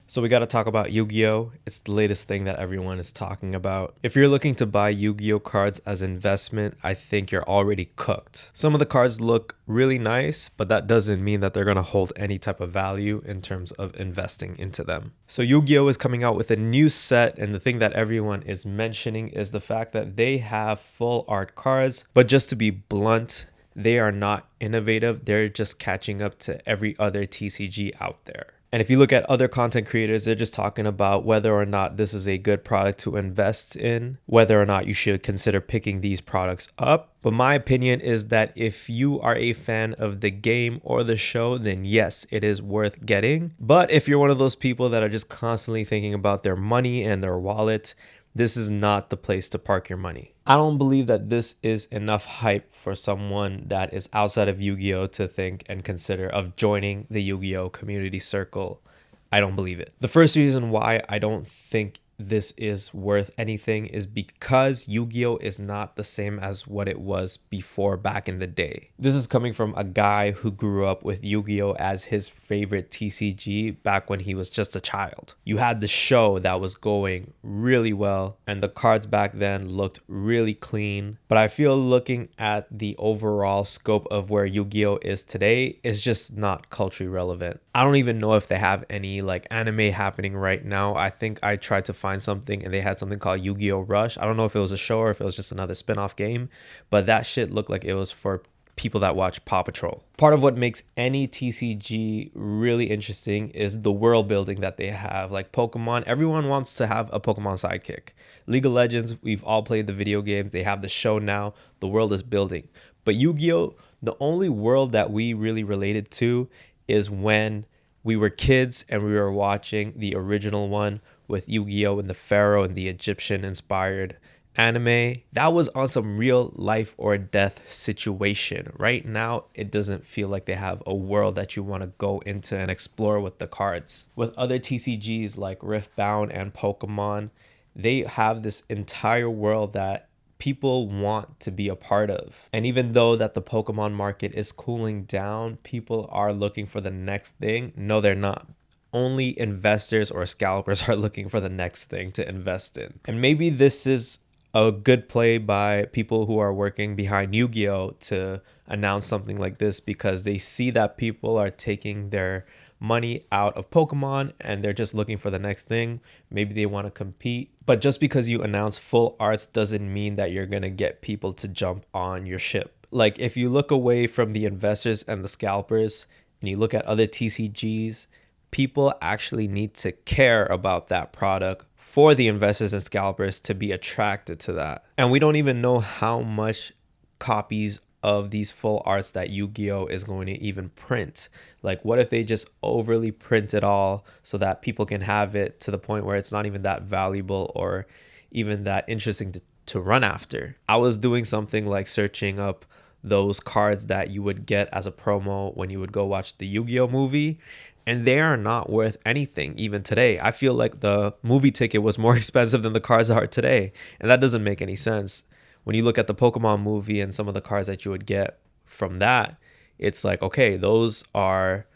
So we got to talk about Yu-Gi-Oh! It's the latest thing that everyone is talking about. If you're looking to buy Yu-Gi-Oh! Cards as investment, I think you're already cooked. Some of the cards look really nice, but that doesn't mean that they're going to hold any type of value in terms of investing into them. So Yu-Gi-Oh! Is coming out with a new set, and the thing that everyone is mentioning is the fact that they have full art cards, but just to be blunt, they are not innovative. They're just catching up to every other TCG out there. And if you look at other content creators, they're just talking about whether or not this is a good product to invest in, whether or not you should consider picking these products up. But my opinion is that if you are a fan of the game or the show, then yes, it is worth getting. But if you're one of those people that are just constantly thinking about their money and their wallet, this is not the place to park your money. I don't believe that this is enough hype for someone that is outside of Yu-Gi-Oh! To think and consider of joining the Yu-Gi-Oh! Community circle. I don't believe it. The first reason why I don't think this is worth anything is because Yu-Gi-Oh! Is not the same as what it was before back in the day. This is coming from a guy who grew up with Yu-Gi-Oh! As his favorite TCG back when he was just a child. You had the show that was going really well, and the cards back then looked really clean. But I feel looking at the overall scope of where Yu-Gi-Oh! Is today is just not culturally relevant. I don't even know if they have any like anime happening right now. I think I tried to find something and they had something called Yu-Gi-Oh! Rush. I don't know if it was a show or if it was just another spin-off game, but that shit looked like it was for people that watch Paw Patrol. Part of what makes any TCG really interesting is the world building that they have. Like Pokemon, everyone wants to have a Pokemon sidekick. League of Legends, we've all played the video games. They have the show now. The world is building. But Yu-Gi-Oh!, the only world that we really related to is when we were kids and we were watching the original one with Yu-Gi-Oh! And the Pharaoh and the Egyptian inspired anime. That was on some real life or death situation. Right now, it doesn't feel like they have a world that you want to go into and explore with the cards. With other TCGs like Riftbound and Pokemon, they have this entire world that people want to be a part of. And even though that the Pokemon market is cooling down, people are looking for the next thing. No, they're not. Only investors or scalpers are looking for the next thing to invest in. And maybe this is a good play by people who are working behind Yu-Gi-Oh! To announce something like this because they see that people are taking their money out of Pokemon and they're just looking for the next thing. Maybe they want to compete. But just because you announce full arts doesn't mean that you're going to get people to jump on your ship. Like if you look away from the investors and the scalpers and you look at other TCGs, people actually need to care about that product for the investors and scalpers to be attracted to that. And we don't even know how much copies of these full arts that Yu-Gi-Oh! Is going to even print. Like what if they just overly print it all so that people can have it to the point where it's not even that valuable or even that interesting to run after. I was doing something like searching up those cards that you would get as a promo when you would go watch the Yu-Gi-Oh! Movie, and they are not worth anything even today. I feel like the movie ticket was more expensive than the cards are today, and that doesn't make any sense. When you look at the Pokemon movie and some of the cards that you would get from that, it's like, okay, those are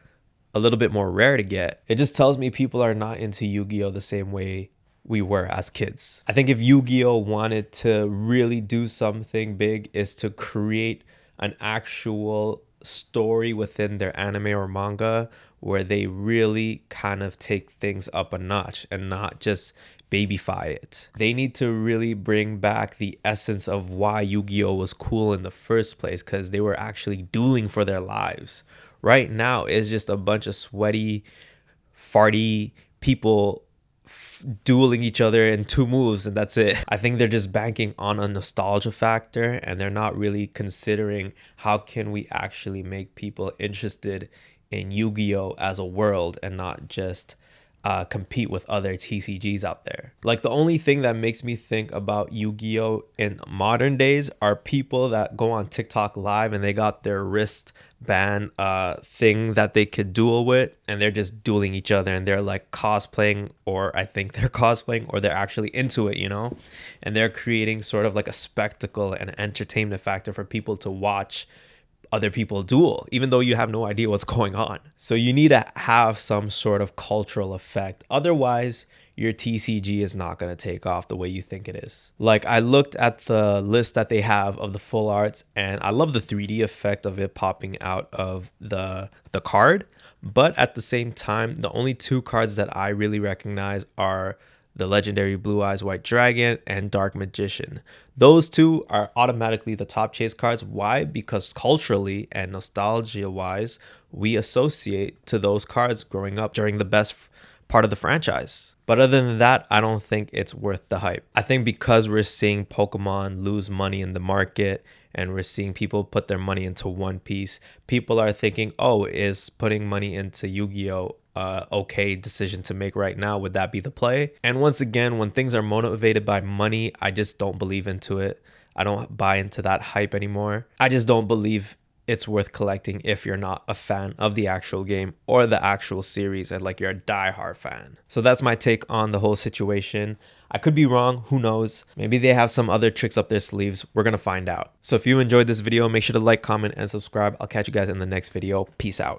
a little bit more rare to get. It just tells me people are not into Yu-Gi-Oh! The same way we were as kids. I think if Yu-Gi-Oh! Wanted to really do something big is to create an actual story within their anime or manga where they really kind of take things up a notch and not just babyfy it. They need to really bring back the essence of why Yu-Gi-Oh! Was cool in the first place, because they were actually dueling for their lives. Right now, it's just a bunch of sweaty, farty people dueling each other in 2 moves and that's it. I think they're just banking on a nostalgia factor and they're not really considering how can we actually make people interested in Yu-Gi-Oh! As a world and not just compete with other TCGs out there. Like the only thing that makes me think about Yu-Gi-Oh! In modern days are people that go on TikTok live and they got their wristband thing that they could duel with and they're just dueling each other and they're like cosplaying, or I think they're cosplaying or they're actually into it, you know, and they're creating sort of like a spectacle and entertainment factor for people to watch other people duel, even though you have no idea what's going on. So you need to have some sort of cultural effect. Otherwise, your TCG is not going to take off the way you think it is. Like, I looked at the list that they have of the full arts, and I love the 3D effect of it popping out of the card. But at the same time, the only two cards that I really recognize are the legendary Blue Eyes White Dragon and Dark Magician. Those two are automatically the top chase cards. Why? Because culturally and nostalgia wise, we associate to those cards growing up during the best part of the franchise. But other than that, I don't think it's worth the hype. I think because we're seeing Pokemon lose money in the market and we're seeing people put their money into One Piece, people are thinking, oh, is putting money into Yu-Gi-Oh! Okay decision to make right now? Would that be the play? And once again, when things are motivated by money, I just don't believe into it. I don't buy into that hype anymore. I just don't believe it's worth collecting if you're not a fan of the actual game or the actual series and like you're a diehard fan. So that's my take on the whole situation. I could be wrong, who knows? Maybe they have some other tricks up their sleeves. We're gonna find out. So if you enjoyed this video, make sure to like, comment, and subscribe. I'll catch you guys in the next video. Peace out.